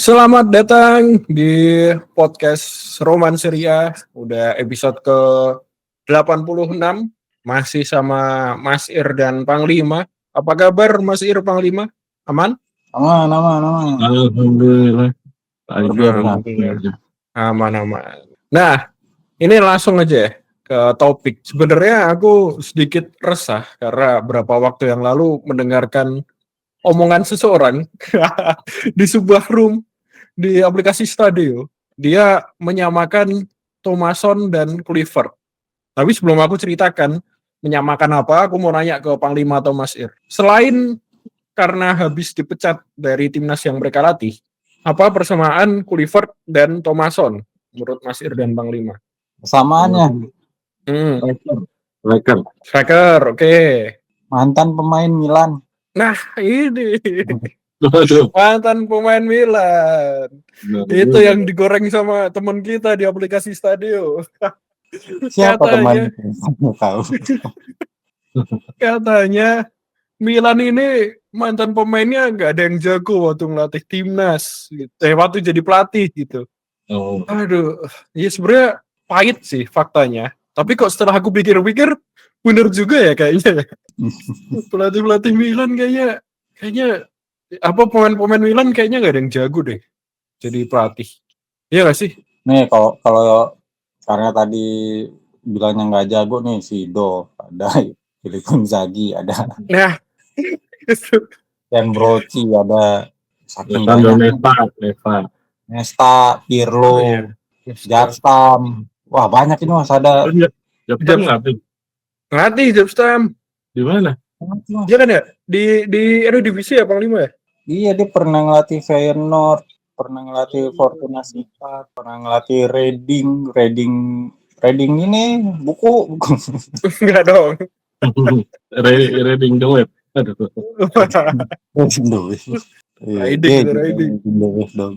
Selamat datang di podcast Roman Serie A. Udah episode ke 86. Masih sama Mas Ir dan Panglima. Apa kabar Mas Ir Panglima? Aman? Aman. Alhamdulillah. Alhamdulillah. Aman. Nah, ini langsung aja ke topik. Sebenarnya aku sedikit resah karena beberapa waktu yang lalu mendengarkan omongan seseorang di sebuah room di aplikasi Stadio. Dia menyamakan Thomasson dan Kluivert. Tapi sebelum aku ceritakan menyamakan apa, aku mau nanya ke Panglima atau Mas Ir. Selain karena habis dipecat dari timnas yang mereka latih, apa persamaan Kluivert dan Thomasson menurut Mas Ir dan Panglima? Persamaannya Striker, oke. mantan pemain Milan. Nah, ini Aduh. mantan pemain Milan. Itu yang digoreng sama teman kita di aplikasi Stadio. Siapa Katanya- teman? Tahu. Katanya Milan ini mantan pemainnya nggak ada yang jago waktu ngelatih timnas, gitu. Waktu jadi pelatih gitu. Oh, Aduh, ya sebenarnya pahit sih faktanya. Tapi kok setelah aku pikir-pikir, bener juga ya kayaknya. Pelatih Milan kayaknya apa pemain-pemain Milan kayaknya nggak ada yang jago deh jadi pelatih. Iya nggak sih? Nih kalau karena tadi bilangnya nggak jago nih, Sido ada, Filippo Inzaghi ada, Nah, Dan Brochi ada, saking Alessandro banyak. Nesta. Nesta, Pirlo, Oh, iya. Jarstam. Wah banyak ini Mas, ada. Jepang nggak? Ngelatih Jobstam. Di mana? Dia kan ya di Eredivisie ya Panglima ya? Iya, dia pernah ngelatih Feyenoord, pernah ngelatih Fortuna Sittard, pernah ngelatih Reading ini buku. Enggak dong. Reading the web. Aduh. Riding. Dong.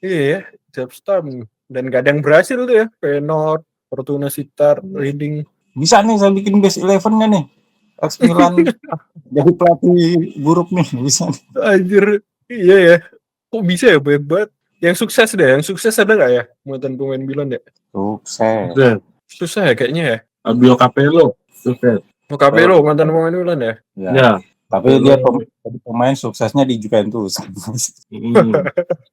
Iya ya, Jobstam. Dan gak ada yang berhasil tuh ya. Feyenoord, Fortuna Sittard, Reading. Bisa nih saya bikin base 11-nya nih. Ex Milan jadi pelatih buruk nih, bisa. Anjir. Iya ya. Kok bisa ya banyak banget. Yang sukses deh. Yang sukses ada gak ya? Mantan pemain Milan ya? Sukses. Susah ya kayaknya ya. Fabio Capello. Sukses. Capello mantan pemain Milan ya? Ya. Tapi dia pemain suksesnya di Juventus.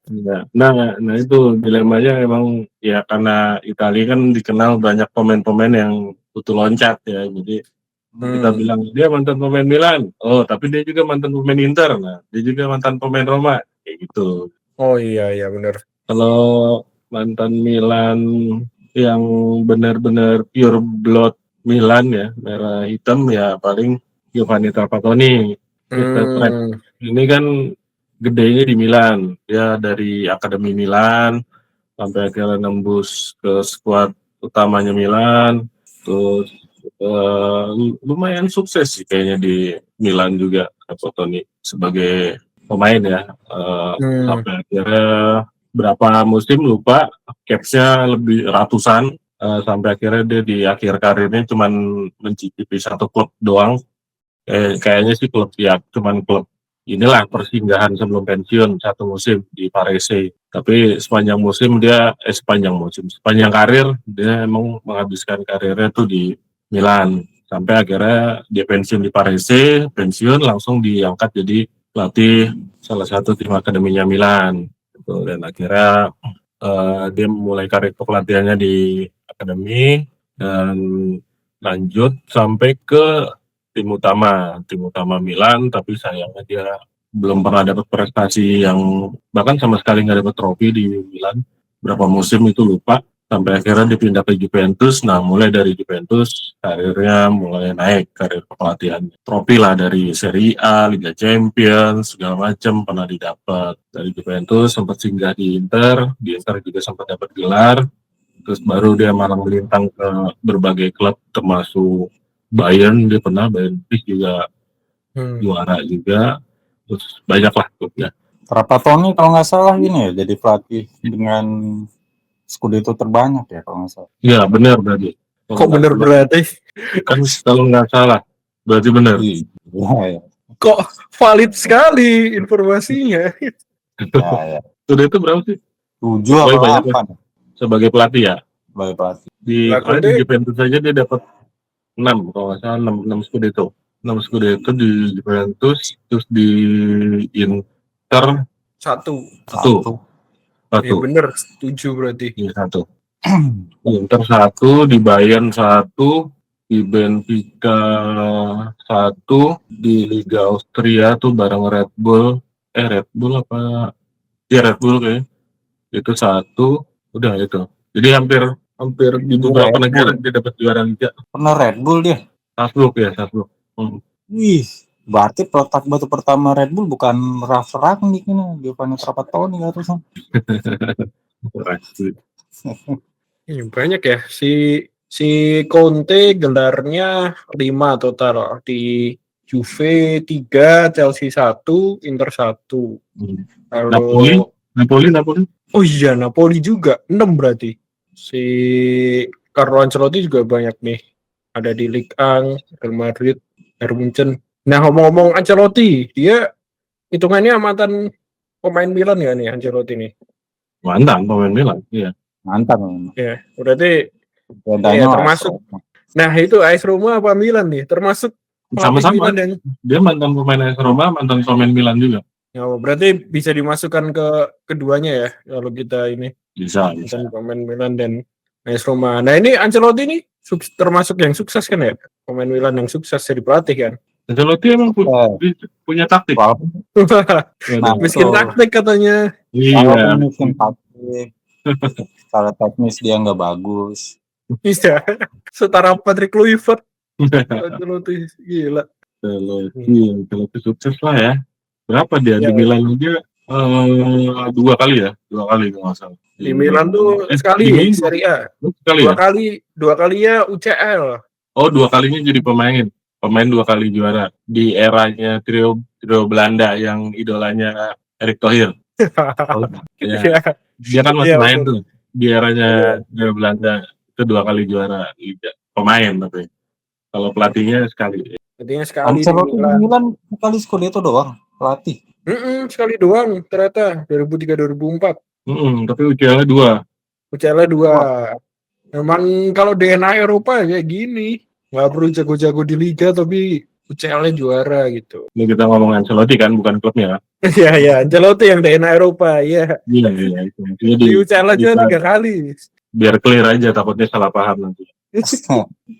Ya. Nah itu dilemanya emang ya karena Italia kan dikenal banyak pemain-pemain yang butuh loncat ya. Jadi kita bilang dia mantan pemain Milan. Oh, tapi dia juga mantan pemain Inter. Nah, dia juga mantan pemain Roma. Kayak gitu. Oh iya benar. Kalau mantan Milan yang benar-benar pure blood Milan ya, merah hitam ya paling Giovanni Trapattoni. Ini kan gedenya di Milan. Dia dari Akademi Milan sampai akhirnya nembus ke skuad utamanya Milan. Terus lumayan sukses sih kayaknya di Milan juga Trapattoni sebagai pemain ya. Sampai akhirnya berapa musim lupa, capsnya lebih ratusan, sampai akhirnya dia di akhir karirnya cuman mencicipi satu klub doang. Kayaknya sih cuman klub inilah persinggahan sebelum pensiun satu musim di Varese. Tapi sepanjang karir dia emang menghabiskan karirnya tuh di Milan. Sampai akhirnya dia pensiun di Varese, pensiun langsung diangkat jadi pelatih salah satu tim akademinya Milan. Dan akhirnya dia mulai karir pelatihannya di akademi dan lanjut sampai ke tim utama Milan, tapi sayangnya dia belum pernah dapat prestasi yang bahkan sama sekali nggak dapat trofi di Milan. Berapa musim itu lupa, sampai akhirnya dipindah ke Juventus. Nah, mulai dari Juventus karirnya mulai naik, karir kepelatihan. Trofi lah dari Serie A, Liga Champions, segala macam pernah didapat. Dari Juventus sempat singgah di Inter juga sempat dapat gelar. Terus baru dia malang melintang ke berbagai klub termasuk Bayern, dia pernah Bayern juga juara juga. Terus banyak lah klubnya. Trapattoni kalau nggak salah gini ya, jadi pelatih dengan Scudetto terbanyak ya kalau nggak salah. Iya benar berarti. Kok bener berarti? Kan kalau nggak salah berarti benar. Iya. Kok valid sekali informasinya? Ya. Scudetto berapa sih? 7 Pokoknya apa banyak lah. 8 Sebagai pelatih ya. sebagai pelatih. Di Lah, di Conte Juventus saja dia dapat 6 kalau nggak salah 6 Scudetto. 6 Scudetto di Juventus, terus di Inter 1. satu. Iya bener, setuju berarti. Iya, 1. Inter 1, di Bayern 1, di Benfica 1, di Liga Austria tuh bareng Red Bull apa? Ya Red Bull kayaknya. Itu 1, udah itu. Jadi hampir di beberapa Red negara Bull. dia dapat juara Liga. Pernah Red Bull dia. Salzburg ya, Salzburg. Wih, berarti peletak batu pertama Red Bull bukan Ralf Rangnick ini, Giovanni Trapattoni harusnya. Iya, banyak ya si Conte gelarnya 5 total di Juve 3, Chelsea 1, Inter 1. Lalu Napoli. oh iya Napoli juga 6 berarti. Si Carlo Ancelotti juga banyak nih. Ada di Ligue 1, Real Madrid, Bayern Munchen. Nah, ngomong-ngomong Ancelotti, dia hitungannya mantan pemain Milan ya nih Ancelotti nih. Mantan pemain Milan, iya. Mantap. Ya, berarti Bedanya iya, termasuk. Nah, itu AS Roma apa Milan nih? Termasuk pelatih Sama-sama. Milan yang Dia mantan pemain AS Roma, mantan pemain Milan juga. ya, berarti bisa dimasukkan ke keduanya ya kalau kita ini Bisa. mantan pemain Milan dan AS Roma. Nah, ini Ancelotti nih termasuk yang sukses kan ya? Pemain Milan yang sukses jadi pelatih kan? Ancelotti emang punya taktik. Miskin taktik katanya. Iya. Miskin taktik. Secara teknis dia nggak bagus. Iya. Setara Patrick Kluivert. Ancelotti gila. Ancelotti sukses lah ya. Berapa dia di Milan dia 2 kali ya? 2 kali kalau nggak salah. Di Milan tuh sekali Serie A. Dua kali ya UCL. Oh, 2 kalinya jadi pemain 2 kali juara di eranya trio Belanda yang idolanya Erick Thohir. Ya. Dia kan masih main tuh di eranya trio Belanda itu 2 kali juara liga pemain tapi kalau pelatihnya sekali. Pelatihnya sekali. Ancelotti di Milan sekali Scudetto doang pelatih. Sekali doang ternyata 2003-2004. Tapi UCL-nya 2. UCL-nya 2. Memang kalau DNA Eropa kayak gini. Nggak perlu jago-jago di liga tapi UCL-nya juara gitu. Ini kita ngomong Ancelotti kan, bukan klubnya. Iya, Ancelotti yang DNA Eropa, iya. Iya. Di UCL aja 3 kali. Biar clear aja, takutnya salah paham nanti.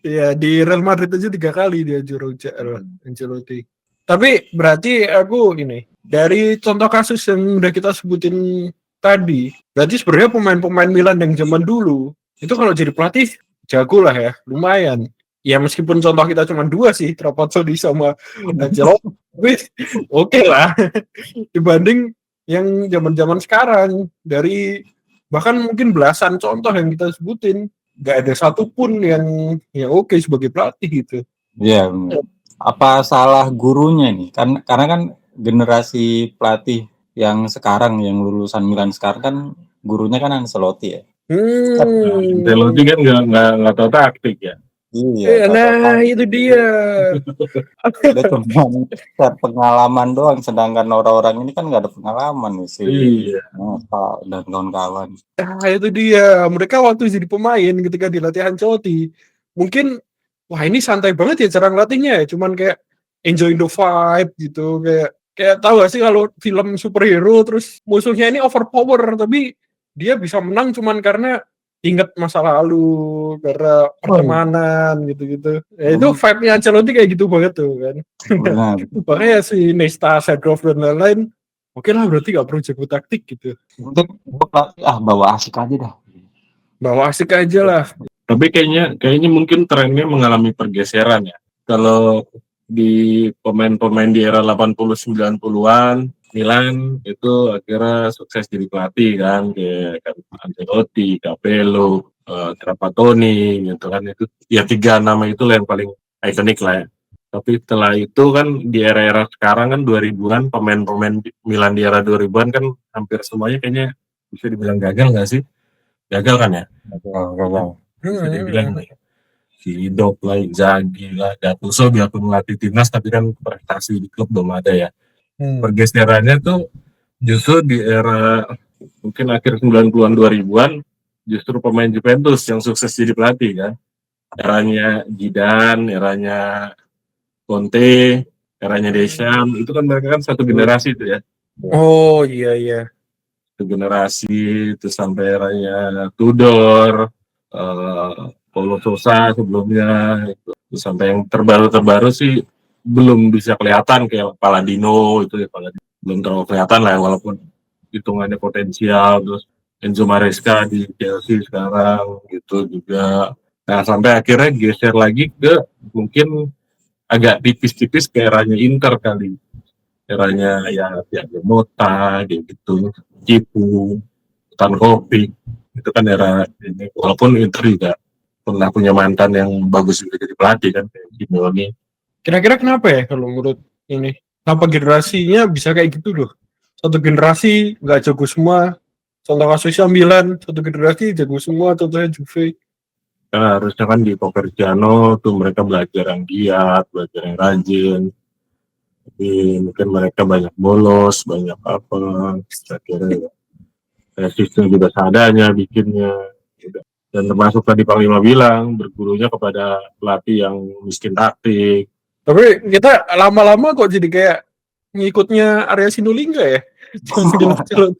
Iya, di Real Madrid aja 3 kali dia juara UCL, Ancelotti. Tapi berarti aku ini, dari contoh kasus yang udah kita sebutin tadi, berarti sebenarnya pemain-pemain Milan yang zaman dulu, itu kalau jadi pelatih, jago lah ya, lumayan. Ya meskipun contoh kita cuma 2 sih, Trapattoni sama Ancelotti, tapi oke lah. Dibanding yang zaman-zaman sekarang, dari bahkan mungkin belasan contoh yang kita sebutin, gak ada satupun yang oke sebagai pelatih gitu. Iya. Apa salah gurunya nih? Karena kan generasi pelatih yang sekarang, yang lulusan Milan sekarang kan gurunya kan Ancelotti ya. Ancelotti kan nggak tahu taktik ya. Iya, nah itu dia. Dia cuma share pengalaman doang, sedangkan orang-orang ini kan nggak ada pengalaman nih sih. Iya. Dan kawan-kawan. Nah itu dia. Mereka waktu jadi pemain ketika dilatih Ancelotti, mungkin wah ini santai banget ya cara ngelatihnya ya. Cuman kayak enjoying the vibe gitu. Kayak tahu gak sih kalau film superhero terus musuhnya ini overpower tapi dia bisa menang cuman karena ingat masa lalu, karena pertemanan gitu-gitu. Ya, itu vibe-nya Ancelotti kayak gitu banget tuh kan. Benar. Makanya si Nesta, Seedorf dan lain-lain, oke lah berarti gak perlu jago taktik gitu. Untuk bawa asik aja dah. Bawa asik aja lah. Tapi kayaknya mungkin trennya mengalami pergeseran ya. Kalau di pemain-pemain di era 80-90-an Milan itu akhirnya sukses jadi pelatih kan, kayak Ancelotti, Capello, Trapattoni gitu kan, itu ya 3 nama itu yang paling ikonik lah ya. Tapi setelah itu kan di era-era sekarang kan 2000-an pemain-pemain Milan di era 2000-an kan hampir semuanya kayaknya bisa dibilang gagal nggak sih? Gagal kan ya? Gagal. Bisa dibilang nih. Si Idop lah, Inzaghi lah, Gattuso biarpun melatih timnas tapi kan prestasi di klub belum ada ya. Pergeserannya tuh justru di era mungkin akhir 90-an 2000-an justru pemain Juventus yang sukses jadi pelatih kan. Eranya Zidane, eranya Conte, eranya Deschamps, itu kan mereka kan satu generasi itu ya. Oh iya. Satu generasi, terus sampai eranya Tudor, Paulo Sousa sebelumnya, itu. Terus sampai yang terbaru sih belum bisa kelihatan kayak Palladino itu ya, belum terlalu kelihatan lah ya, walaupun hitungannya potensial. Terus Enzo Maresca di Chelsea sekarang gitu juga. Nah sampai akhirnya geser lagi ke mungkin agak tipis-tipis ke eranya Inter kali, eranya ya Thiago Motta gitu, Cipu, Stankovic, itu kan era ini. Walaupun Inter juga pernah punya mantan yang bagus juga jadi pelatih kan, kayak Simeone. Kira-kira kenapa ya kalau menurut ini? Kenapa generasinya bisa kayak gitu loh? Satu generasi nggak jago semua. Contoh kasusnya Milan, satu generasi jago semua. Contohnya Juve. Karena harusnya kan di Pochettino tuh mereka belajar yang giat, belajar yang rajin. Tapi mungkin mereka banyak bolos, banyak apa, akhirnya sistem juga seadanya bikinnya. Dan termasuk tadi Panglima bilang, bergurunya kepada pelatih yang miskin taktik. Tapi kita lama-lama kok jadi kayak ngikutnya Arya Sinulinga ya. Jelas-jelas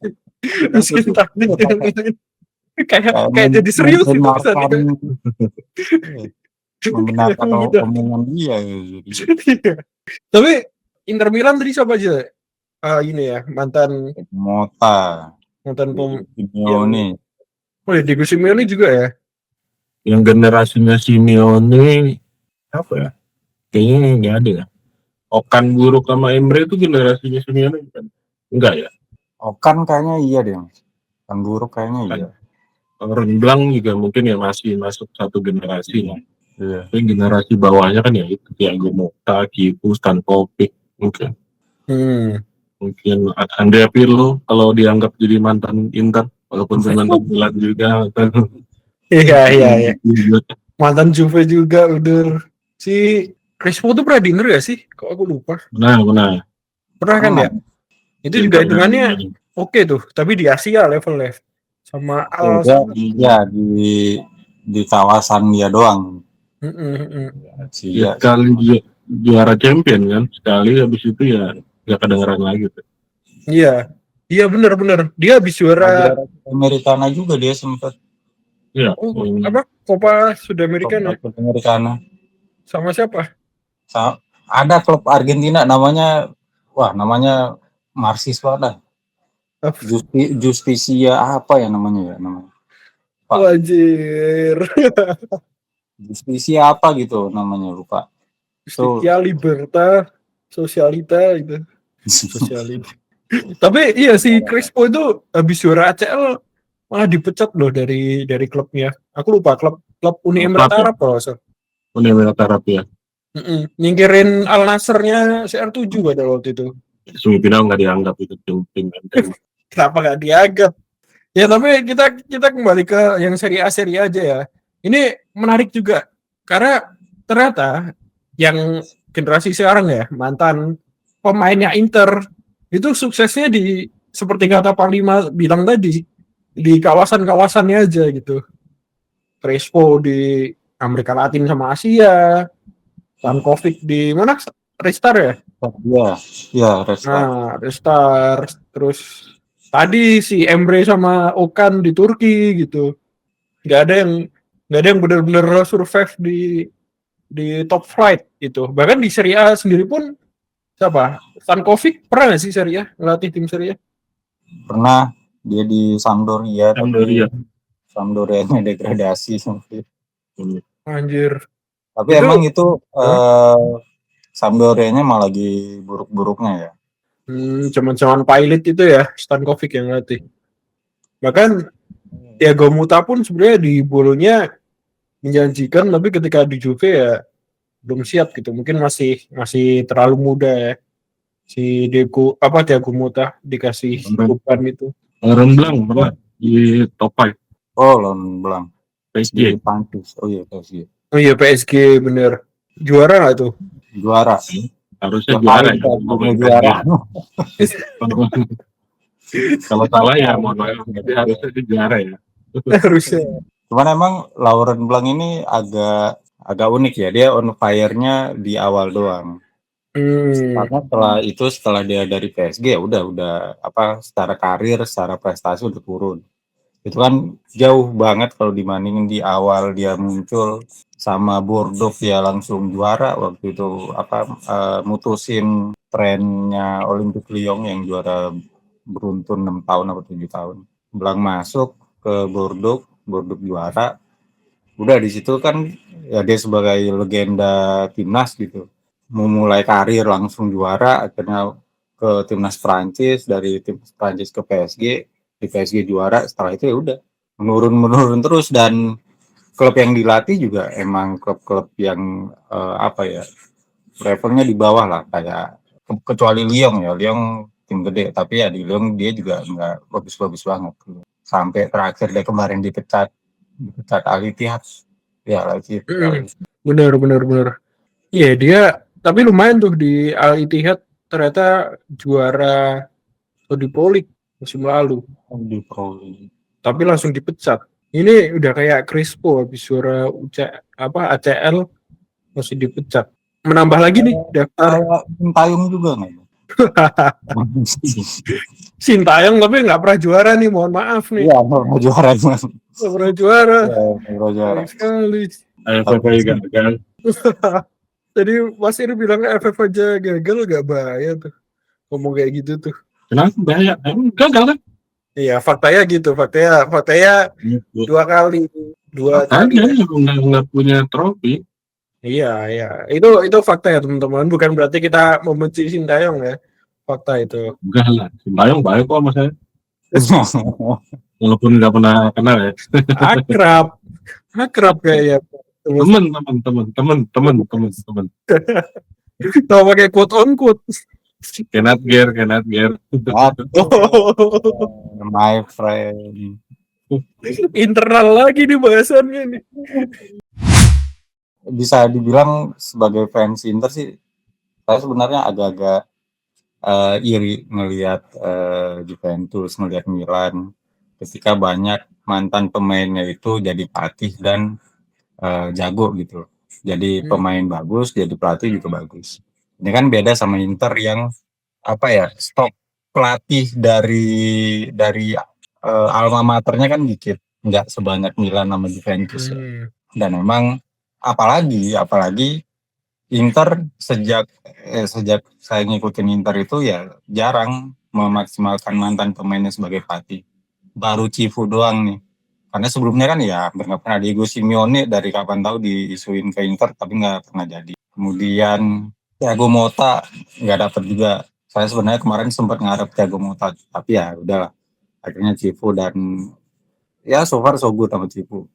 miskin taktik yang lain. Kayak jadi serius itu kesannya. Membenarkan omongan dia gitu. Tapi Inter Milan tadi siapa aja? Ini ya mantan Motta, Simeone. Oh ya, Diego Simeone juga ya. Yang generasinya Simeone apa ya? Kayaknya nggak ada ya. Okan Buruk sama Emre itu generasinya Simeone kan? Enggak ya? Okan kayaknya iya deh. Okan Buruk kayaknya iya. Remblang juga mungkin ya masih masuk satu generasi lah. Iya. Tapi generasi bawahnya kan ya itu Thiago Motta, Cipu, Stankovic mungkin. Mungkin Andrea Pirlo kalau dianggap jadi mantan Inter, walaupun mantan Milan juga. Iya. Mantan Juve juga udah. Si Crespo tuh pernah dinner ya sih? Kok aku lupa. Benar. Pernah kan ya? Itu juga hitungannya oke tuh, tapi di Asia levelnya. Sama Al. Iya di kawasan dia doang. Ya, sekali juara champion kan, sekali habis itu ya nggak kedengeran lagi tuh. Iya benar. Dia habis juara Americana juga dia sempat. Iya. Apa? Copa Sudamericana. Sama siapa? Ada klub Argentina namanya Marxisme lah. Justicia apa ya namanya? Wajir. Justicia apa gitu namanya, lupa. Justicia Libertà Socialita itu. Socialita. Tapi iya si Crespo itu habis juara ACL malah dipecat loh dari klubnya. Aku lupa klub Uni Emirat Arab kalau Uni Emirat Arab ya. Nyingkirin Al Nassr-nya CR7 pada waktu itu. Semifinal nggak dianggap itu tim. Kenapa nggak dianggap? Ya tapi kita kembali ke yang Serie A aja ya. Ini menarik juga karena ternyata yang generasi sekarang ya mantan pemainnya Inter itu suksesnya di seperti kata Panglima bilang tadi di kawasan-kawasannya aja gitu. Crespo di Amerika Latin sama Asia, Stankovic di mana? Restar ya? Iya, Restar. Nah, Restar. Terus tadi si Emre sama Okan di Turki gitu. Nggak ada yang benar-benar survive di top flight gitu. Bahkan di Serie A sendiri pun siapa? Stankovic pernah nggak sih Serie A ngelatih tim Serie A? Pernah, dia di Sampdoria. Sampdorianya degradasi sampai. Anjir. Tapi itu, emang itu Sampdorianya malah lagi buruk-buruknya ya. Cuman pilot itu ya Stankovic yang ngelatih. Bahkan Thiago Motta pun sebenarnya di Bolonya menjanjikan, tapi ketika di Juve ya belum siap gitu. Mungkin masih terlalu muda ya. Si Thiago Motta dikasih beban itu. Remblang pernah di top 5. Remblang. PSG. Oh iya PSG bener. Juara nggak tuh? Juara. Harusnya juara ya. Juara. Kalau salah ya mohon maaf, tapi harusnya dia juara ya. Harusnya. Cuman emang Laurent Blanc ini agak unik ya, dia on fire-nya di awal doang. Karena setelah dia dari PSG ya udah apa secara karir, secara prestasi udah turun. Itu kan jauh banget kalau dibandingin di awal dia muncul sama Bordeaux dia langsung juara waktu itu mutusin trennya Olympique Lyon yang juara beruntun 6 tahun atau 7 tahun. Blanc masuk ke Bordeaux juara. Udah di situ kan ya dia sebagai legenda timnas gitu. Memulai karir langsung juara, akhirnya ke timnas Prancis, dari timnas Prancis ke PSG, di PSG juara, setelah itu ya udah menurun terus. Dan klub yang dilatih juga emang klub-klub yang levelnya di bawah lah, kayak kecuali Lyon ya, Lyon tim gede, tapi ya di Lyon dia juga nggak bagus-bagus banget sampai terakhir dia kemarin dipecat Al Ittihad ya lagi. Bener. Iya dia, tapi lumayan tuh di Al Ittihad ternyata juara Euroleague musim lalu. Tapi langsung dipecat. Ini udah kayak Crispo habis juara ACL masih dipecat. Menambah lagi nih daftar. Sintayong juga nggak? Sintayong tapi nggak pernah juara nih, mohon maaf nih. Iya, nggak juara. Nggak pernah juara. Juara. Sekali. AFF gagal. Tadi Mas Iri bilang AFF aja gagal, gak bahaya tuh ngomong kayak gitu tuh. Kenapa bahaya? Emang gagal kan? Iya, faktanya gitu. Faktanya 2 kali. 2 kali. Nggak punya trofi. Iya. Itu fakta ya teman-teman. Bukan berarti kita membenci Sintayong ya. Fakta itu. Enggak lah. Sintayong baik kok sama saya. Walaupun nggak pernah kenal ya. Akrab kayaknya. Temen. Tahu pakai quote on quote. Cannot get. My friend. Internal lagi nih bahasannya nih. Bisa dibilang sebagai fans Inter sih, saya sebenarnya agak-agak iri ngelihat Juventus, ngelihat Milan ketika banyak mantan pemainnya itu jadi pelatih dan jago gitu. Jadi pemain bagus, jadi pelatih juga bagus. Ini kan beda sama Inter yang stok pelatih dari alma maternya kan dikit, nggak sebanyak Milan sama Juventus. Dan memang apalagi Inter sejak saya ngikutin Inter itu ya jarang memaksimalkan mantan pemainnya sebagai pelatih. Baru Cifu doang nih. Karena sebelumnya kan ya nggak pernah. Diego Simeone dari kapan tahu diisuin ke Inter tapi nggak pernah jadi. Kemudian Thiago Motta nggak dapet juga. Saya sebenarnya kemarin sempat ngarep Thiago Motta, tapi ya udahlah. Akhirnya Cifu, dan ya so far so good sama Cifu.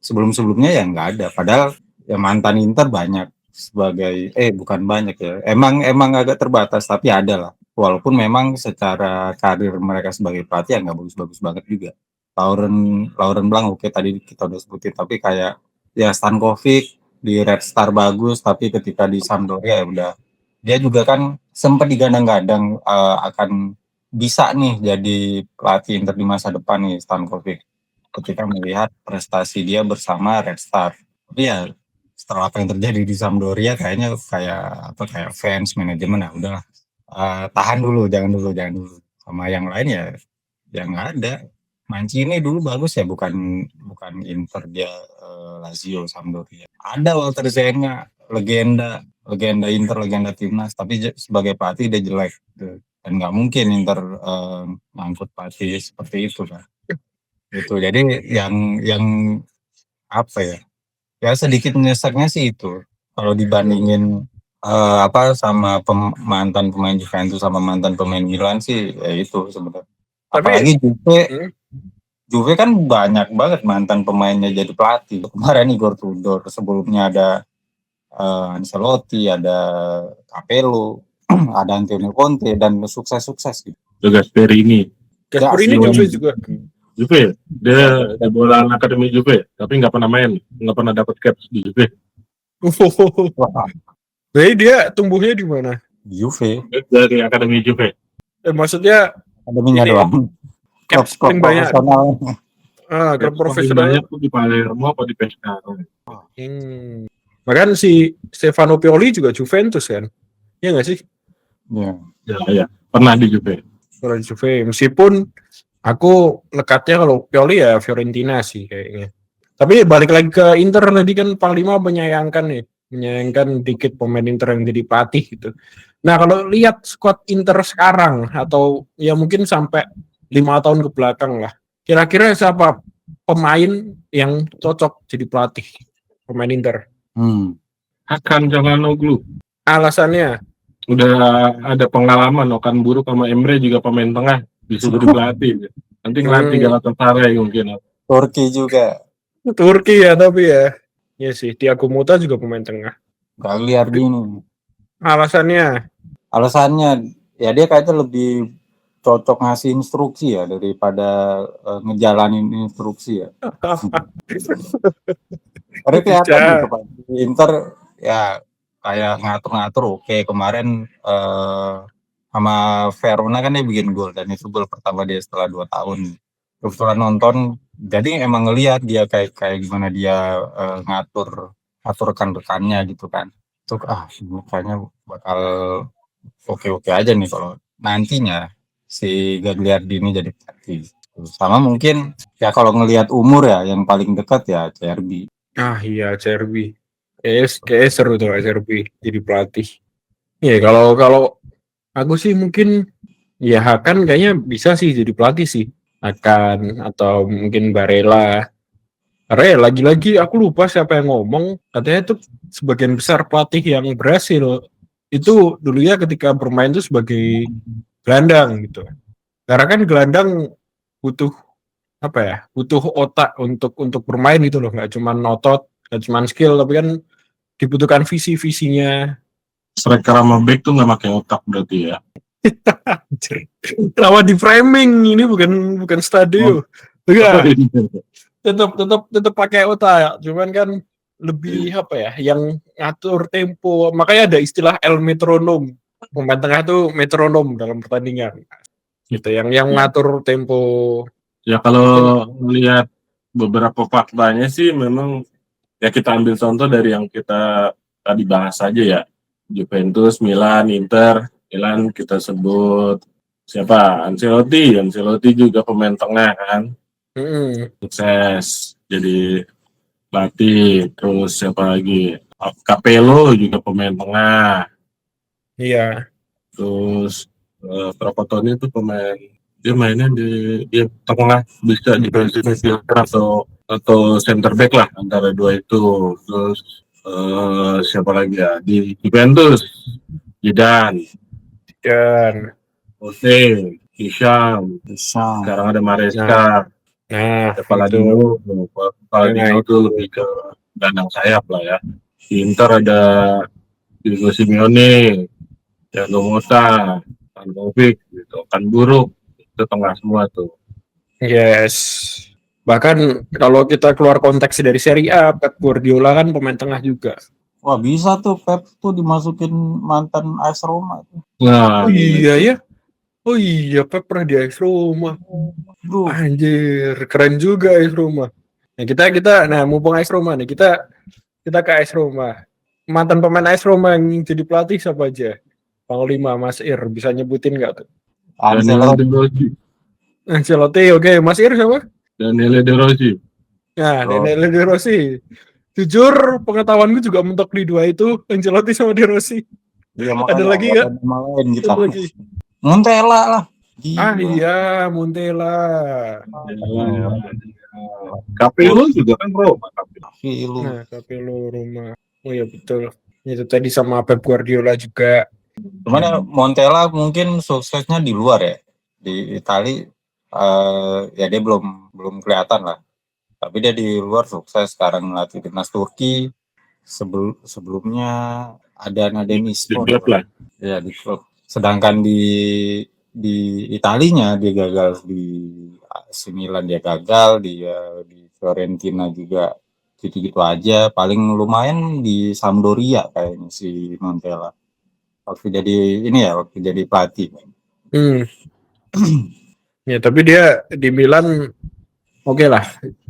Sebelumnya ya nggak ada. Padahal ya mantan Inter banyak sebagai bukan banyak ya. Emang agak terbatas tapi ada lah. Walaupun memang secara karir mereka sebagai pelatih ya nggak bagus-bagus banget juga. Laurent Blanc oke, tadi kita udah sebutin, tapi kayak ya Stankovic di Red Star bagus, tapi ketika di Sampdoria ya udah. Dia juga kan sempat digadang-gadang akan bisa nih jadi pelatih Inter di masa depan nih Stankovic, ketika melihat prestasi dia bersama Red Star. Tapi ya setelah apa yang terjadi di Sampdoria kayaknya kayak fans manajemen ya udahlah, tahan dulu, jangan dulu. Sama yang lain ya nggak ada. Mancini dulu bagus ya, bukan Inter, dia Lazio, Sampdoria. Ada Walter Zenga, legenda Inter, legenda timnas, tapi sebagai pelatih dia jelek gitu. Dan nggak mungkin Inter ngangkut pelatih seperti itu kan. Itu jadi yang ya sedikit menyeseknya sih itu kalau dibandingin sama mantan pemain Juventus sama mantan pemain Milan sih ya itu sebenarnya. Apalagi Juve kan banyak banget mantan pemainnya jadi pelatih. Kemarin Igor Tudor, sebelumnya ada Ancelotti, ada Capello, ada Antonio Conte, dan sukses gitu. Gasperini juga. Juve, dia bola akademi Juve, tapi nggak pernah main, nggak pernah dapat caps di Juve. Jadi dia tumbuhnya di mana? Juve. Dari akademi Juve. Maksudnya akademinya Ini doang. caps Klub paling banyak. profesional. Klub Paling profesional. banyak tuh di Palermo apa di Pescara. Bahkan si Stefano Pioli juga Juventus kan? Iya nggak sih? Ya. Ya, pernah di Juve. Kalau Juve, meskipun aku lekatnya kalau Pioli ya Fiorentina sih kayaknya. Tapi balik lagi ke Inter tadi kan Panglima menyayangkan dikit pemain Inter yang jadi pelatih gitu. Nah kalau lihat squad Inter sekarang atau ya mungkin sampai 5 tahun ke belakang lah, kira-kira siapa pemain yang cocok jadi pelatih pemain Inter? Hakan Calhanoglu. Alasannya? Udah ada pengalaman Okan Buruk sama Emre juga pemain tengah disuruh pelatih. Nanti ngelatih Galatasaray mungkin. Turki juga. Turki ya tapi ya. Ya sih, Thiago Motta juga pemain tengah. Gagliardini. Alasannya ya dia kayaknya lebih cocok ngasih instruksi ya daripada ngejalanin instruksi ya. Karena kelihatan gitu Pak. Inter ya kayak ngatur-ngatur oke. Kemarin sama Verona kan dia bikin gol dan itu gol pertama dia setelah 2 tahun. Kebetulan nonton, jadi emang ngelihat dia kayak gimana dia ngatur rekan-rekannya gitu kan. Tuh kayaknya bakal oke aja nih kalau nantinya si Gagliardini jadi pelatih. Sama mungkin ya kalau ngelihat umur ya yang paling dekat ya CRB. Iya CRB. Kayak seru tuh CRB jadi pelatih. Ya kalau aku sih mungkin ya Hakan kayaknya bisa sih jadi pelatih sih. Hakan atau mungkin Barella. Karena lagi-lagi aku lupa siapa yang ngomong, katanya itu sebagian besar pelatih yang berhasil itu dulunya ketika bermain itu sebagai gelandang gitu. Karena kan gelandang butuh butuh otak untuk bermain gitu loh, nggak cuma otot, nggak cuma skill, tapi kan dibutuhkan visinya. Striker sama back tuh nggak pakai otak berarti ya. Kenapa di framing ini bukan stadion? Tetap pakai otak, cuman kan lebih yang ngatur tempo. Makanya ada istilah El Metronom. Pemain tengah tuh metronom dalam pertandingan. Gitu, yang ngatur tempo. Ya kalau melihat beberapa faktanya sih memang ya kita ambil contoh dari yang kita tadi bahas aja ya. Juventus, Milan, Inter. Milan kita sebut siapa? Ancelotti juga pemain tengah kan. Sukses jadi pelatih. Terus siapa lagi? Capello juga pemain tengah. Iya. Terus Trapattoni itu pemain, dia mainnya dia tengah, bisa defensive midfielder atau center back lah antara dua itu. Terus siapa lagi ya di Juventus? Zidane, Jose, Hisham, sekarang ada Maresca. Palladino tuh lebih ke gelandang sayap lah ya. Di Inter ada Diego Simeone, Thiago Motta, Handanovic gitu, kan buruk itu tengah semua tuh. Yes. Bahkan kalau kita keluar konteks dari Serie A, Pep Guardiola kan pemain tengah juga. Wah bisa tuh Pep tuh dimasukin mantan AS Roma tuh. Nah, iya ya. Oh iya, Pep pernah di AS Roma. Anjir, keren juga AS Roma. Nah, kita mumpung AS Roma nih, kita ke AS Roma. Mantan pemain AS Roma yang jadi pelatih siapa aja? Panglima Mas Ir, bisa nyebutin nggak tuh? Ancelotti, oke. Mas Ir siapa? Daniele De Rossi. Nah, Daniele De Rossi. Jujur, pengetahuanku juga mentok di dua itu, Ancelotti sama De Rossi. Ya, ada lagi nggak? Montella lah. Iya, Montella. Capello juga kan Roma. Capello Roma. Oh iya betul. Itu tadi sama Pep Guardiola juga. Cuman ya Montella mungkin suksesnya di luar ya. Di Itali ya dia belum kelihatan lah. Tapi dia di luar sukses, sekarang melatih timnas Turki. Sebelumnya ada Nadenis di klub lah. Ya di klub. Sedangkan di Italinya dia gagal, di AC Milan dia gagal, di Fiorentina juga gitu-gitu aja. Paling lumayan di Sampdoria kayaknya si Montella. Waktu jadi pelatih. Ya, tapi dia di Milan oke lah,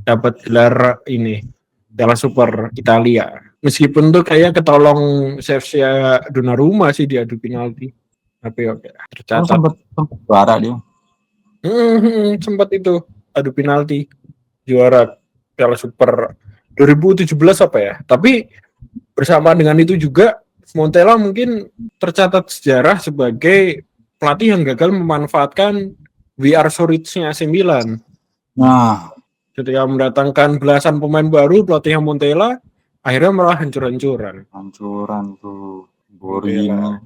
dapat gelar ini Piala Super Italia. Meskipun tuh kayak ketolong save-nya Donnarumma sih di adu penalti. Tapi oke, tercatat. sempat juara dia. Sempat itu adu penalti juara Piala Super 2017 apa ya. Tapi bersamaan dengan itu juga Montella mungkin tercatat sejarah sebagai pelatih yang gagal memanfaatkan VR Soric-nya AC Milan. Nah, Ketika mendatangkan belasan pemain baru, pelatihnya Montella akhirnya malah hancur-hancuran. hancuran tuh. Montella.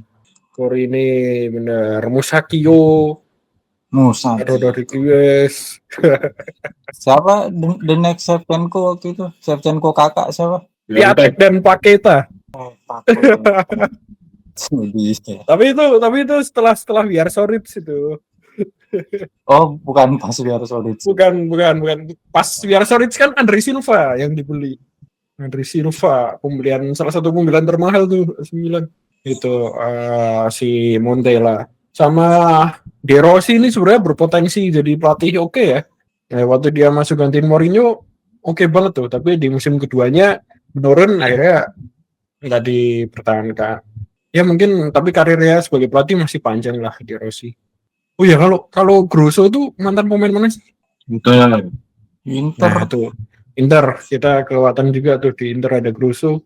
Borini, ini bener Musakio, Musa. Rodriguez. Siapa the next Shevchenko waktu itu? Shevchenko kakak siapa? Piatek dan Paketa. Tapi itu setelah VR Soric itu. Oh, bukan pas biar solid. Bukan. Pas VR Soric kan Andre Silva yang dibeli. Andre Silva, salah satu pembelian termahal tuh 9. Itu si Montella. Sama De Rossi ini sebenarnya berpotensi jadi pelatih oke ya. Waktu dia masuk gantiin Mourinho oke banget tuh, tapi di musim keduanya menurun akhirnya nggak dipertahankan. Ya mungkin tapi karirnya sebagai pelatih masih panjang lah De Rossi. Oh ya kalau Grosso tuh mantan pemain mana sih? Inter. Nah, tuh Inter kita kelewatan juga tuh di Inter ada Grosso.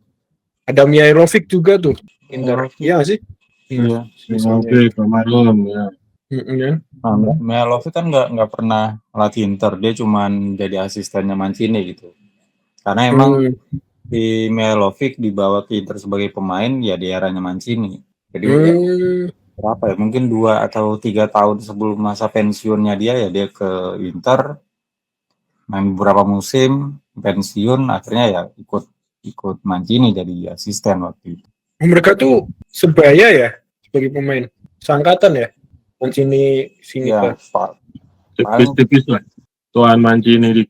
Ada Mihailovic juga tuh Inter. Iya sih? Iya. Oke, kemarin ya. Mihailovic kan nggak pernah latih Inter, dia cuman jadi asistennya Mancini gitu. Karena emang di Mihailovic dibawa ke Inter sebagai pemain ya di eranya Mancini. Jadi berapa ya? Mungkin 2 atau 3 tahun sebelum masa pensiunnya dia ya dia ke Inter, main beberapa musim, pensiun, akhirnya ya ikut Mancini jadi asisten waktu itu. Mereka tuh sebaya ya sebagai pemain, seangkatan ya. Mancini sini Ya, tipis-tipis lah. Tuan Mancini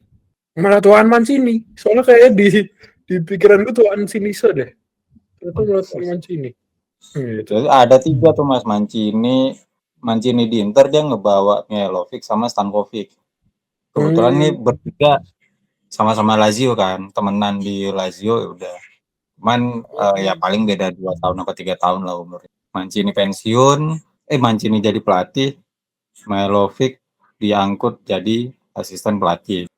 malah Tuan Mancini. Soalnya kayak di pikiranku Tuan Sinisa deh. Itu malah Tuan Mancini. Jadi ada 3 tuh Mas Mancini di Inter dia ngebawa Mihailovic sama Stankovic. Kebetulan nih bertiga sama-sama Lazio kan, temenan di Lazio ya udah. Cuman ya paling beda 2 tahun apa 3 tahun lah umurnya. Mancini pensiun, Mancini jadi pelatih, Mihailovic diangkut jadi asisten pelatih.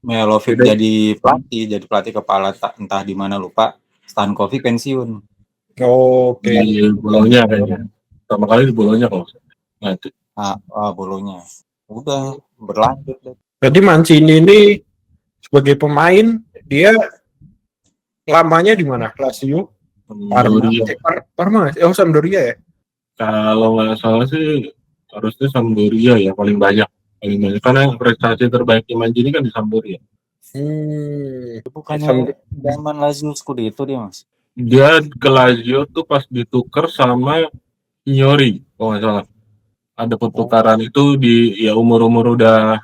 Mihailovic jadi pelatih kepala entah di mana lupa. Stankovic pensiun. Oke. Di Bolonya kayaknya. Pertama kali di Bolonya kalau nanti. Bolonya. Udah berlanjut deh. Berarti Mancini ini sebagai pemain dia lamanya di mana? Lazio? Parma. Sampdoria ya? Kalau nggak salah sih harusnya Sampdoria ya paling banyak karena prestasi terbaik Mancini kan di Sampdoria. Bukannya zaman Lazio Scudetto dia Mas? Dia ke Lazio tuh pas ditukar sama Ignori kalau nggak salah. Ada pertukaran itu di ya umur udah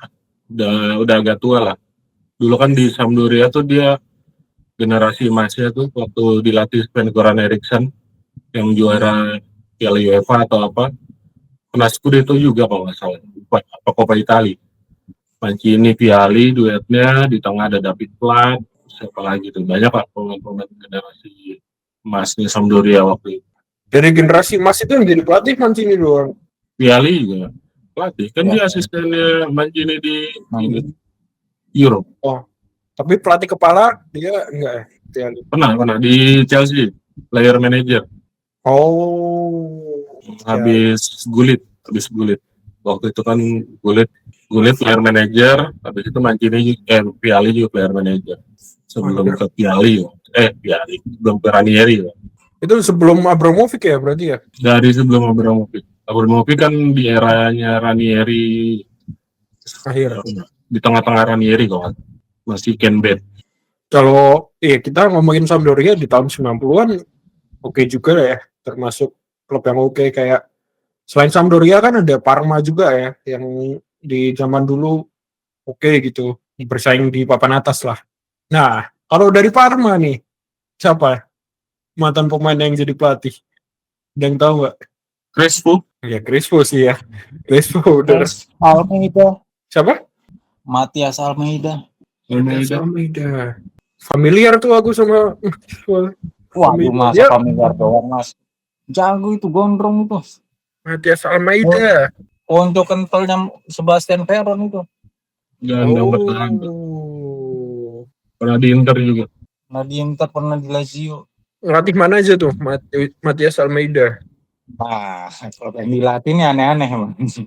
agak tua lah. Dulu kan di Sampdoria tuh dia generasi emasnya tuh waktu dilatih Sven-Göran Eriksson yang juara Piala UEFA atau apa. Kena Scudetto juga kalau nggak salah. Apa Coppa Italia. Mancini, Vialli duetnya, di tengah ada David Platt, siapa lagi tuh, banyak lah pemain-pemain generasi emasnya Sampdoria waktu itu. Dari generasi emas itu yang jadi pelatih Mancini doang. Vialli juga pelatih, kan dia asistennya Mancini di Euro. Oh, tapi pelatih kepala dia enggak ya? Pernah di Chelsea, player manager. Oh, habis Gullit. Waktu itu kan Gullit player manager, habis itu Mancini Vialli juga player manager. Sebelum ke Vialli, sebelum ke Ranieri. Itu sebelum Abramovich ya berarti ya? Dari sebelum Abramovich. Abramovich kan di eranya Ranieri akhir. Di tengah-tengah Ranieri kok. Masih Ken Bed. Kalau kita ngomongin Sampdoria di tahun 90-an oke juga lah ya, termasuk klub yang oke kayak selain Sampdoria kan ada Parma juga ya yang di zaman dulu oke gitu, bersaing di papan atas lah. Nah, kalau dari Parma nih siapa mantan pemain yang jadi pelatih? Ada yang tahu nggak? Crespo. Ya Crespo sih ya. Crespo udah. Terus Almeida, Siapa? Matias Almeida. Matias Almeida. Familiar tuh aku sama Waduh, masa Dia- familiar doang, Mas. Jago itu, gondrong itu. Matias Almeida. Ponco kentalnya Sebastian Veron itu. Ganda bertahan. Oh. Pernah di Inter juga. Nah, di Inter, pernah di Lazio. Ngelatih mana aja tuh Matias Almeida? Nah, kalau yang dilatih ini aneh-aneh, Mas.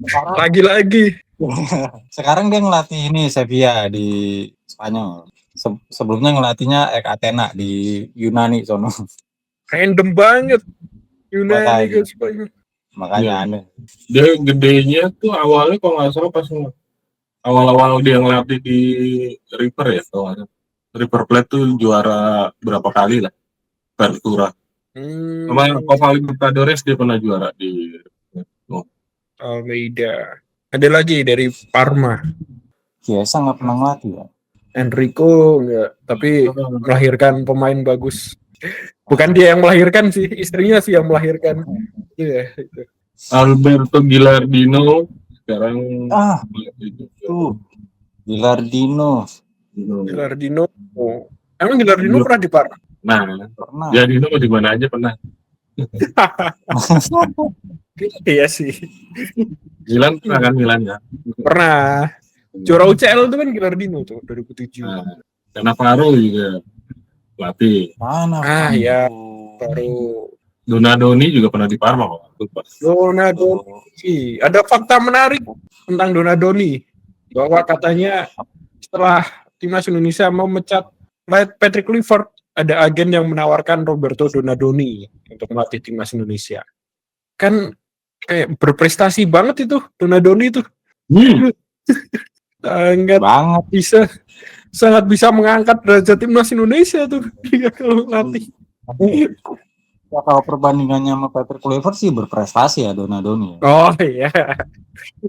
Sekarang, Lagi-lagi. sekarang dia ngelatih ini Sevilla di Spanyol. Sebelumnya ngelatihnya Ek Athena di Yunani sono. Random banget. Yunani Makanya. ke Spanyol. Makanya Iya. aneh. Dia gedenya tuh awalnya kalau nggak salah pas awal-awal dia ngelatih di River ya, kalau nggak salah. River Plate tuh juara berapa kali lah, Apertura. Sama Copa Libertadores dia pernah juara di. Almeida. Ada lagi dari Parma. Biasa nggak pernah ngelatih ya. Enrico enggak, tapi melahirkan pemain bagus. Bukan dia yang melahirkan sih, istrinya sih yang melahirkan. Iya, itu. Alberto Gilardino sekarang Itu Gilardino. Gilardino. Oh. Emang Gilardino pernah di Parma? Nah, Pernah. Gilardino di mana aja pernah. Iya sih. Milan pernah kan Milan ya. Pernah. Juara UCL itu kan Gilardino tuh 2007. Nah, Cannavaro juga pelatih. Mana? Ya, baru Donadoni juga pernah di Parma kok. Lupa. Donadoni. Ada fakta menarik tentang Donadoni bahwa katanya setelah timnas Indonesia memecat Patrick Kluivert, ada agen yang menawarkan Roberto Donadoni untuk melatih timnas Indonesia. Kan kayak berprestasi banget itu Donadoni itu. Sangat bisa mengangkat derajat timnas Indonesia tuh dia kalau latih. Ya, kalau perbandingannya sama Patrick Kluivert sih berprestasi ya Donadoni. Oh iya.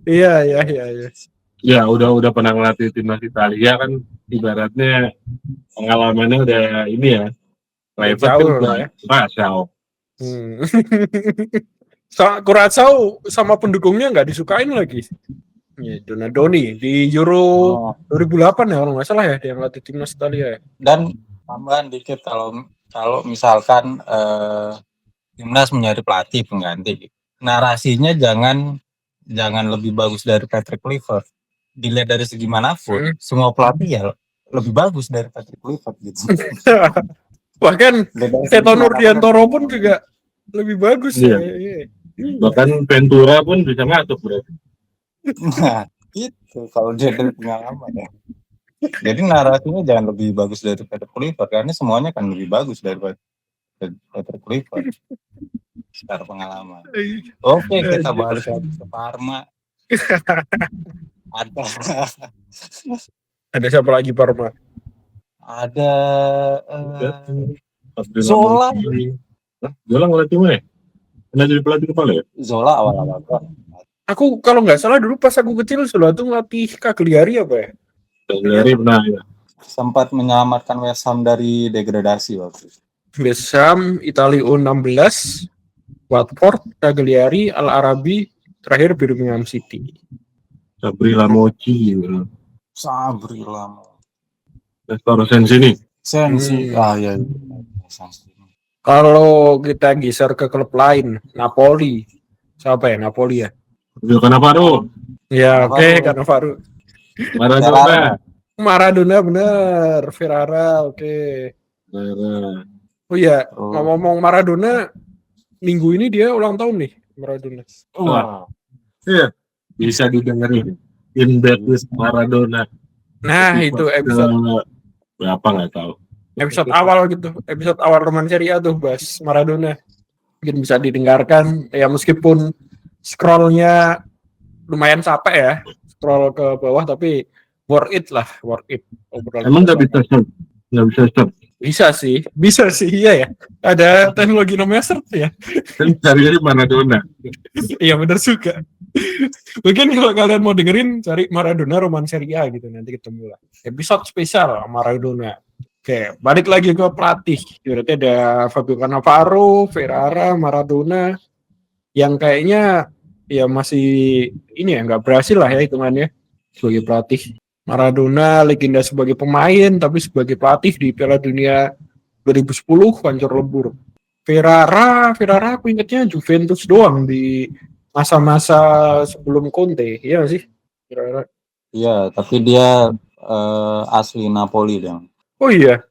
Iya. Ya udah pernah ngelatih timnas Italia kan, ibaratnya pengalamannya udah ini ya. Kluivert kan udah Curaçao. Curaçao sama pendukungnya nggak disukain lagi. Ya, Donadoni di Euro 2008 ya kalau nggak salah ya dia ngelatih timnas Italia. Dan tambahan dikit kalau misalkan timnas mencari pelatih pengganti, narasinya jangan lebih bagus dari Patrick Kluivert. Dilihat dari segi manapun, semua pelatih ya lebih bagus dari Patrick Kluivert gitu. Bahkan Seto Nurdiantoro pun juga lebih bagus. Iya. Bahkan Ventura pun bisa masuk berarti. Nah, itu kalau dia dari pengalaman ya. Jadi narasinya jangan lebih bagus dari Patrick Kluivert, karena semuanya kan lebih bagus dari Patrick Kluivert secara pengalaman. Oke, kita balik ke Parma. Ada siapa lagi Parma? Ada Zola. Zola ngelatih mana? Pernah jadi pelatih kepala ya? Zola awal-awal. Aku kalau nggak salah dulu pas aku kecil Zola tuh ngelatih Cagliari apa ya? Cagliari pernah ya. Sempat menyelamatkan West Ham dari degradasi waktu itu. West Ham, Italia U16, Watford, Cagliari, Al Arabi, terakhir Birmingham City. Sabri Lamoci. Restoran Sensi. Ya. Kalau kita geser ke klub lain, Napoli. Siapa ya? Napoli ya? Cannavaro. Ya, oke, Cannavaro. Maradona bener, Ferrara, oke. Oh iya, ngomong Maradona, minggu ini dia ulang tahun nih, Maradona. Iya, bisa didengerin. In Bed with Maradona. Nah, itu episode berapa nggak tahu. Episode awal gitu, episode awal Roman Serie A tuh bahas Maradona. Mungkin bisa didengarkan, ya meskipun scrollnya lumayan capek ya, scroll ke bawah tapi worth it. Emang nggak bisa search? Bisa sih, iya ya. Ada teknologi namanya search ya. Kan cari Maradona. Iya benar juga. Mungkin kalau kalian mau dengerin cari Maradona Roman Serie A gitu nanti ketemu lah. Episode spesial Maradona. Oke, balik lagi ke pelatih. Berarti ada Fabio Cannavaro, Ferrara, Maradona, yang kayaknya ya masih ini ya nggak berhasil lah ya hitungannya sebagai pelatih. Maradona legenda sebagai pemain, tapi sebagai pelatih di Piala Dunia 2010 hancur lebur. Ferrara aku ingatnya Juventus doang di masa-masa sebelum Conte, iya nggak sih? Ferrara. Iya, tapi dia asli Napoli dong. Oh iya,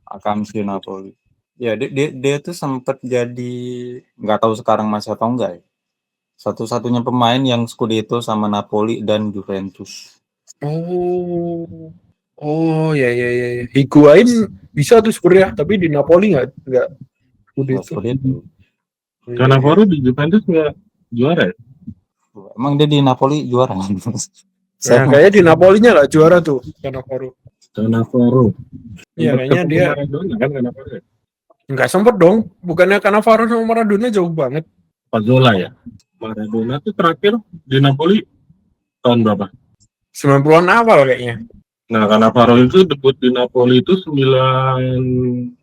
Akamsi Napoli. Ya, dia tuh sempat jadi, nggak tahu sekarang masih atau enggak ya. Satu-satunya pemain yang Scudetto sama Napoli dan Juventus. oh ya. Higuain bisa tuh sebenarnya, tapi di Napoli nggak Nggak itu. Scudetto. Cannavaro di Juventus nggak juara ya? Emang dia di Napoli juara? Nah, kayaknya di Napolinya lah juara tuh Cannavaro. Cannavaro. Iya, kayaknya dia Maradona kan Cannavaro ya? nggak sempet dong. Bukannya Cannavaro sama Maradona jauh banget. Pazzola ya. Maradona tuh terakhir di Napoli tahun berapa? 90-an awal kayaknya. Nah, Cannavaro itu debut di Napoli itu 92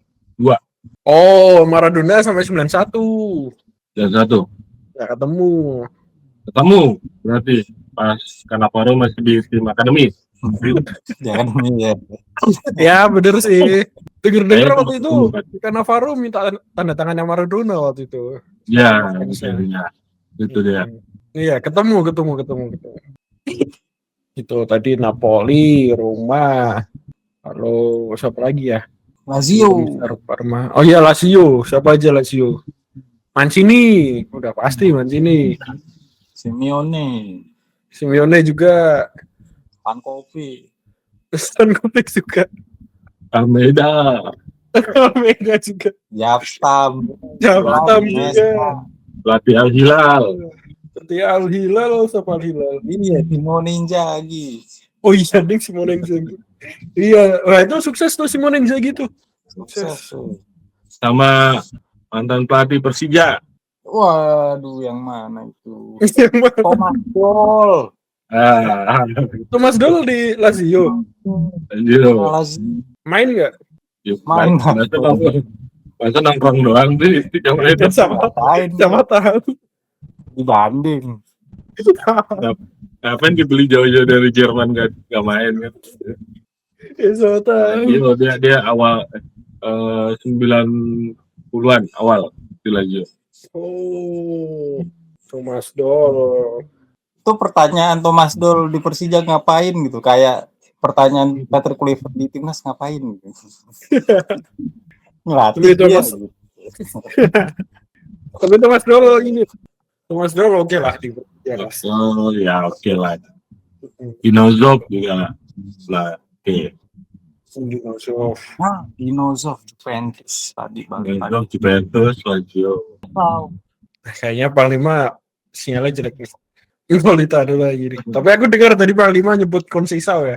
Oh, Maradona sampai 91. dan 1. Nggak ketemu. Ketemu berarti pas Cannavaro masih di tim akademi. Ya kan ini ya. Ya bener sih. Dengar waktu itu Berarti. Cannavaro minta tanda tangannya Maradona waktu itu. Ya, misalnya. Itu dia. Iya, ketemu. Itu tadi Napoli, Roma, lalu siapa lagi ya? Lazio. Parma. Oh iya Lazio, siapa aja Lazio? Mancini, udah pasti Mancini. Simeone juga. Pankovic. Stan Kopic juga. Almeida. Almeida juga. Yaptam juga. Pelatih Al Hilal. Seperti Al Hilal, siapa Al Hilal? Ini ya Simone Inzaghi. Oh iya, ding Simone Inzaghi. Iya, wah itu sukses tuh Simone Inzaghi tuh. Sukses tuh. Sama mantan pelatih Persija. Waduh, yang mana itu? Yang mana? Thomas Doll. Thomas Doll di Lazio. Lazio. Main nggak? Main. Masa nongkrong doang sih. Sama tahu. Dibanding. Ngapain dibeli jauh-jauh dari Jerman gak main kan? Sama tahu. Dia awal 90-an awal di Lazio. Oh, Thomas Doll. Itu pertanyaan Thomas Doll di Persija ngapain gitu, kayak pertanyaan Patrick Kluivert di timnas ngapain gitu. Ngelatih dia gitu. Tapi Thomas Doll ini. Thomas Doll oke lah di Oh ya oke lah. Dinozov juga lah. Oke. Dinozov Juventus tadi Dinozov Juventus Lazio. Wow. Kayaknya Panglima sinyalnya jelek nih. Involita dulu lagi nih. Tapi aku dengar tadi Panglima nyebut Conceição ya.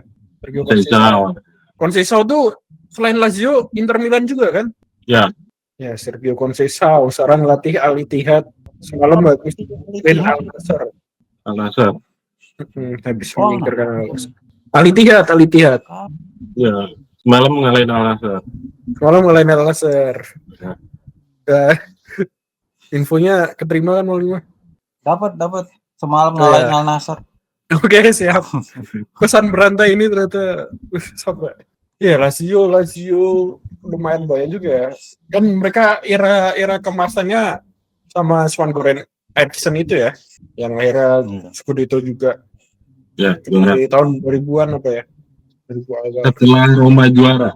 Conceição tuh selain Lazio, Inter Milan juga kan? Ya. Ya, Sergio Conceição sekarang latih Al Ittihad. Semalam bagus Ben Al-Nassr. Al-Nassr. Habis menyingkirkan Al-Nassr. Al Ittihad. Ya, semalam ngalahin Al-Nassr. Infonya keterima kan Panglima? Dapat semalam ngalahin Al-Nassr. Oke, siap. Pesan berantai ini ternyata sampai. Ya, Lazio lumayan banyak juga ya. Kan mereka era kemasannya sama Swan Goran Eriksson itu ya, yang era Scudetto juga. Ya, di tahun 2000-an apa ya? 2000 setelah Roma juara.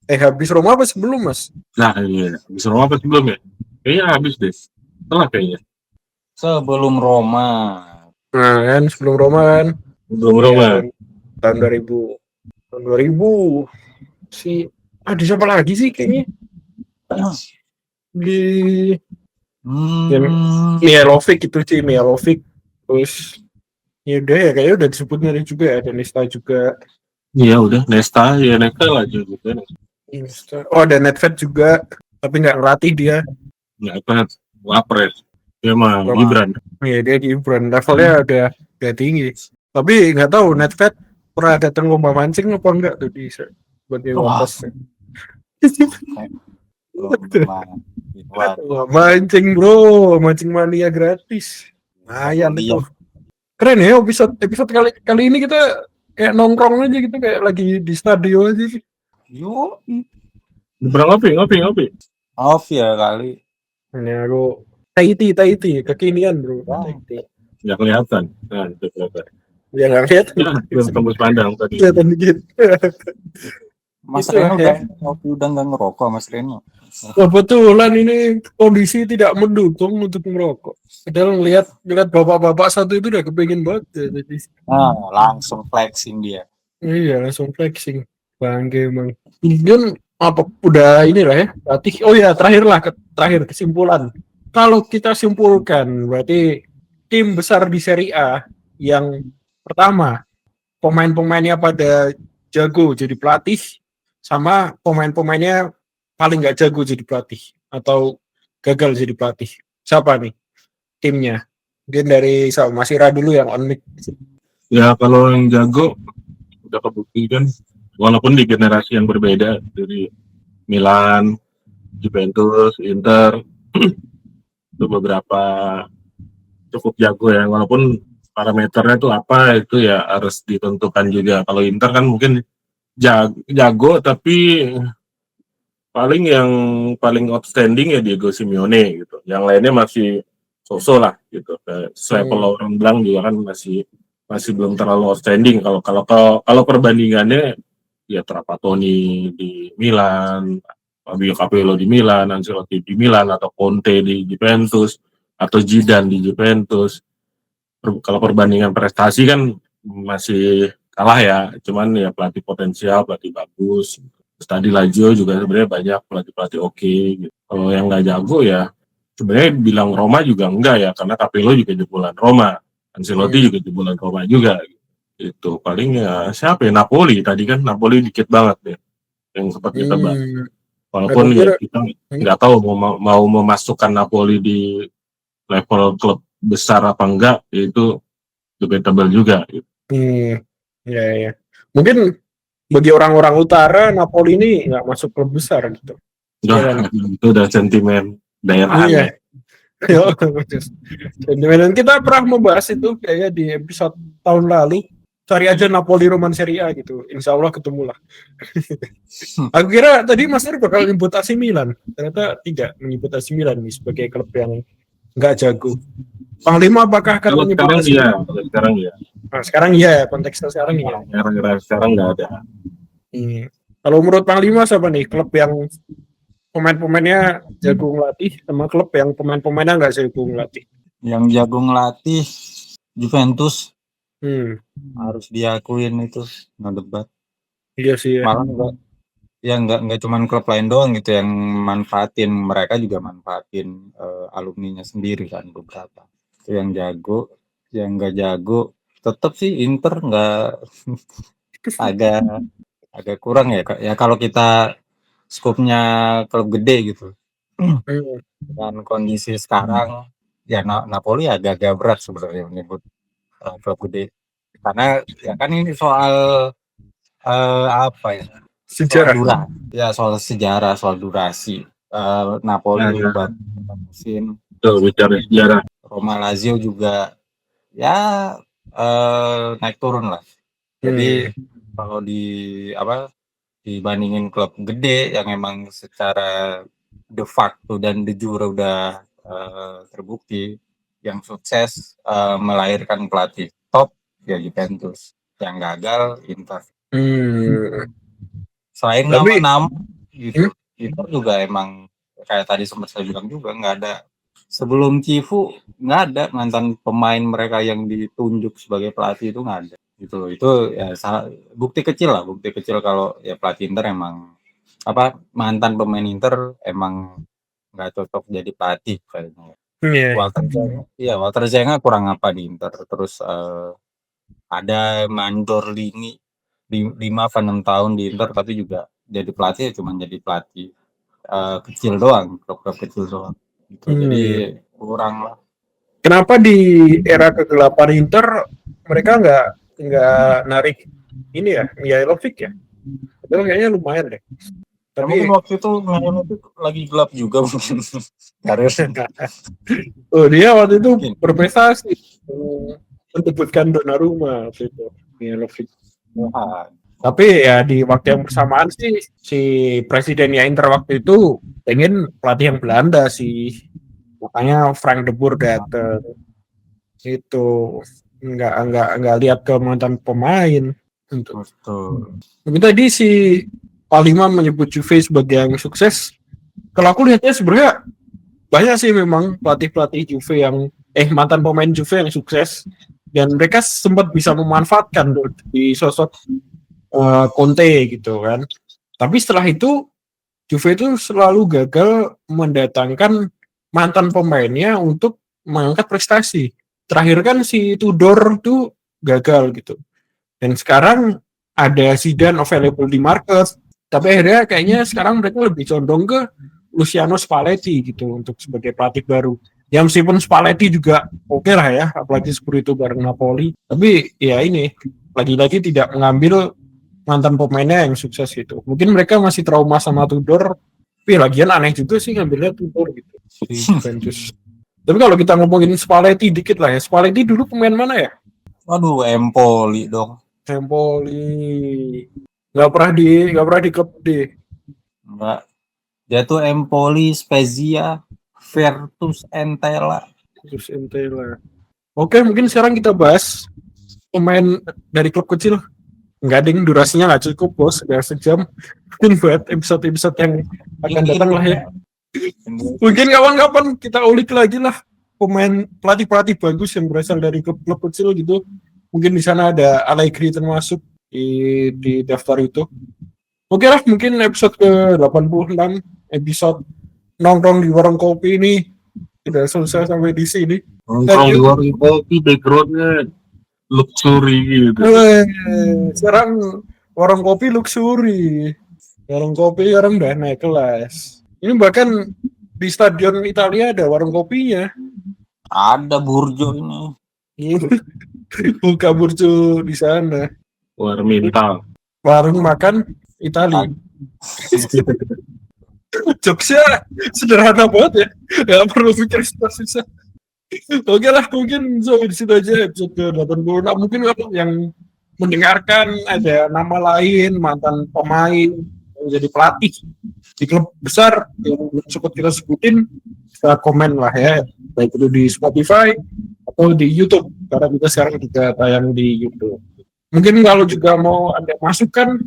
Habis Roma apa sebelum, Mas? Nah, iya. Habis Roma apa sebelum ya? Kayaknya habis deh. Setelah kayaknya. Sebelum Roma. Nah, kan sebelum Roma kan. Sebelum Roma. Tahun 2000 si ada siapa lagi sih kayaknya? Di Mihailovic itu sih, terus ya udah ya kayaknya udah disebutnya juga ya, ada Nesta juga. Iya udah Nesta lah juga. Oh ada Nedved juga, tapi nggak ngelatih dia. Nggak wapres. Dia mah Gibran. Iya dia Gibran, levelnya udah tinggi. Tapi nggak tahu Nedved pernah datang lomba mancing apa enggak tuh di sebagai wapas. Wah, Mancing bro, mancing mania gratis. Lumayan itu. Keren ya episode kali ini kita kayak nongkrong aja gitu, kayak lagi di stadion aja sih. yuk, Berang ngopi. off ya kali. Ini aku Tahiti kekinian bro. Wah. Tahiti. Nggak kelihatan. Nah, itu kelihatan. Ya nggak lihat. Belum tembus pandang tadi. Kelihatan dikit. Mas Itu Reno ya. udah nggak ngerokok Mas Reno. Kebetulan ini kondisi tidak mendukung untuk merokok. Padahal ngelihat bapak-bapak satu itu udah kepengin banget ya, tadi. Nah, langsung flexing dia. Iya langsung flexing. Bangke emang. Mungkin apa udah inilah ya. Berarti oh ya terakhir kesimpulan. Kalau kita simpulkan berarti tim besar di Serie A yang pertama pemain-pemainnya pada jago jadi pelatih sama pemain-pemainnya paling nggak jago jadi pelatih atau gagal jadi pelatih. Siapa nih timnya? Mungkin dari Mas Ira dulu yang on mic. Ya kalau yang jago udah kebukti kan, walaupun di generasi yang berbeda dari Milan, Juventus, Inter, itu beberapa cukup jago ya. Walaupun parameternya itu apa itu ya harus ditentukan juga. Kalau Inter kan mungkin jago tapi yang paling outstanding ya Diego Simeone gitu. Yang lainnya masih so-so lah gitu. Selevel orang bilang juga kan masih belum terlalu outstanding. Kalau perbandingannya ya Trapattoni di Milan, Fabio Capello di Milan, Ancelotti di Milan, atau Conte di Juventus, atau Zidane di Juventus. Kalau perbandingan prestasi kan masih kalah ya. Cuman ya pelatih potensial, pelatih bagus. Tadi Lazio juga sebenarnya banyak pelatih oke gitu. Kalau yang nggak jago ya sebenarnya bilang Roma juga enggak ya, karena Capello juga jebolan Roma, Ancelotti juga jebolan Roma juga gitu. Paling ya siapa ya, Napoli tadi kan, Napoli dikit banget ya yang sempat kita bahas. Walaupun ya kita nggak tahu mau memasukkan Napoli di level klub besar apa enggak, itu debatable juga gitu. Ya. Mungkin bagi orang-orang utara Napoli ini nggak masuk klub besar gitu. Itu udah sentimen daerah. Iya. Dan kita pernah membahas itu kayaknya di episode tahun lalu. Cari aja Napoli Roman Serie A gitu. Insya Allah ketemu lah. Aku kira tadi Mas Nur bakal nyebut AC Milan. Ternyata tidak menyebut AC Milan nih sebagai klub yang nggak jago. Panglima apakah akan menyebut AC Milan? Sekarang ya. Nah, sekarang iya, konteksnya sekarang ya. Sekarang nggak ada. Kalau menurut Panglima siapa nih klub yang pemain-pemainnya jago ngelatih sama klub yang pemain-pemainnya nggak jago ngelatih? Yang jago ngelatih Juventus. Harus diakuin itu, no debat. Iya sih ya. Malah nggak cuman klub lain doang gitu yang manfaatin, mereka juga manfaatin alumninya sendiri kan beberapa. Itu yang jago, yang nggak jago tetap sih Inter nggak agak kurang ya. Ya kalau kita skupnya klub gede gitu. Dengan kondisi sekarang ya Napoli agak berat sebenarnya menyebut klub gede. Karena ya kan ini soal apa ya? Sejarah. Soal sejarah, soal durasi. Napoli buat musim. Bicara sejarah. Roma Lazio juga ya naik turun lah. Jadi kalau dibandingin klub gede yang emang secara de facto dan de jure udah terbukti yang sukses melahirkan pelatih top ya Juventus, yang gagal Inter. Selain nama gitu, Inter juga emang kayak tadi sempat saya bilang juga nggak ada. Sebelum Cifu nggak ada mantan pemain mereka yang ditunjuk sebagai pelatih, itu nggak ada gitu. Itu ya bukti kecil kalau ya pelatih Inter emang mantan pemain Inter emang nggak cocok jadi pelatih kayaknya. Walter Zenga kurang apa di Inter. Terus ada Mandorlini 5-6 tahun di Inter tapi juga jadi pelatih cuma jadi pelatih kecil doang, klub-klub kecil doang. Gitu. Jadi kurang lah. Kenapa di era kegelapan Inter mereka nggak narik ini ya, Mihailovic ya? Padahal kayaknya lumayan deh. Ya, Tapi mungkin waktu itu Ngayon itu lagi gelap juga mungkin karirnya. dia waktu itu Mungkin. berprestasi mendebutkan Donnarumma waktu itu. Milovic. Wah, Tapi ya di waktu yang bersamaan sih si presidennya Inter waktu itu pengen pelatih yang Belanda sih. Makanya Frank de Boer datang. Itu nggak lihat ke mantan pemain. Untuk betul. tapi tadi si Palima menyebut Juve sebagai yang sukses. Kalau aku lihatnya sebenarnya banyak sih memang pelatih Juve yang mantan pemain Juve yang sukses dan mereka sempat bisa memanfaatkan di sosok Conte gitu kan. Tapi setelah itu Juve itu selalu gagal mendatangkan mantan pemainnya untuk mengangkat prestasi. Terakhir kan si Tudor tuh gagal gitu. Dan sekarang ada Zidane available di market. Tapi akhirnya kayaknya sekarang mereka lebih condong ke Luciano Spalletti gitu untuk sebagai pelatih baru. Ya meskipun Spalletti juga oke lah ya, apalagi Scudetto bareng Napoli. Tapi ya ini lagi-lagi tidak mengambil mantan pemainnya yang sukses gitu. Mungkin mereka masih trauma sama Tudor. Tapi lagian aneh juga sih ngambilnya Tudor gitu di Juventus. Tapi kalau kita ngomongin Spalletti dikit lah ya. Spalletti dulu pemain mana ya? Waduh, Empoli dong. Empoli. Nggak pernah di klub D. Enggak. Dia tuh Empoli, Spezia, Virtus Entella. Terus Entela. Oke, mungkin sekarang kita bahas pemain dari klub kecil. Enggak ding, durasinya nggak cukup bos, udah sejam. Mungkin buat episode-episode yang akan datang lah ya. Mungkin kapan-kapan kita ulik lagi lah pemain pelatih bagus yang berasal dari klub-klub kecil gitu. Mungkin di sana ada Allegri termasuk di daftar itu. Oke lah, mungkin episode ke-86, episode nongkrong di warung kopi ini udah selesai sampai di sini. Nongkrong di warung kopi, backgroundnya luxury gitu. Sekarang warung kopi luxury. Warung kopi sekarang udah naik kelas. Ini bahkan di stadion Italia ada warung kopinya. Ada Burjo ini. Buka burjo di sana. Warmintal. Warung makan Itali. Jokesnya sederhana banget ya. Gak perlu pikir susah-susah. Oke lah, mungkin sampai di situ aja episode ke-86. Mungkin kalau yang mendengarkan ada nama lain, mantan pemain, yang jadi pelatih di klub besar yang sempat kita sebutin, kita komen lah ya, baik itu di Spotify atau di YouTube, karena kita sekarang juga tayang di YouTube. Mungkin kalau juga mau ada masukan,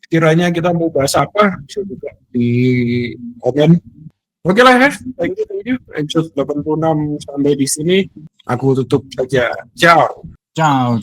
kiranya kita mau bahas apa, bisa juga di komen. Oke lah ya, thank you. Episode 86 sampai di sini, aku tutup saja. Ciao. Ciao.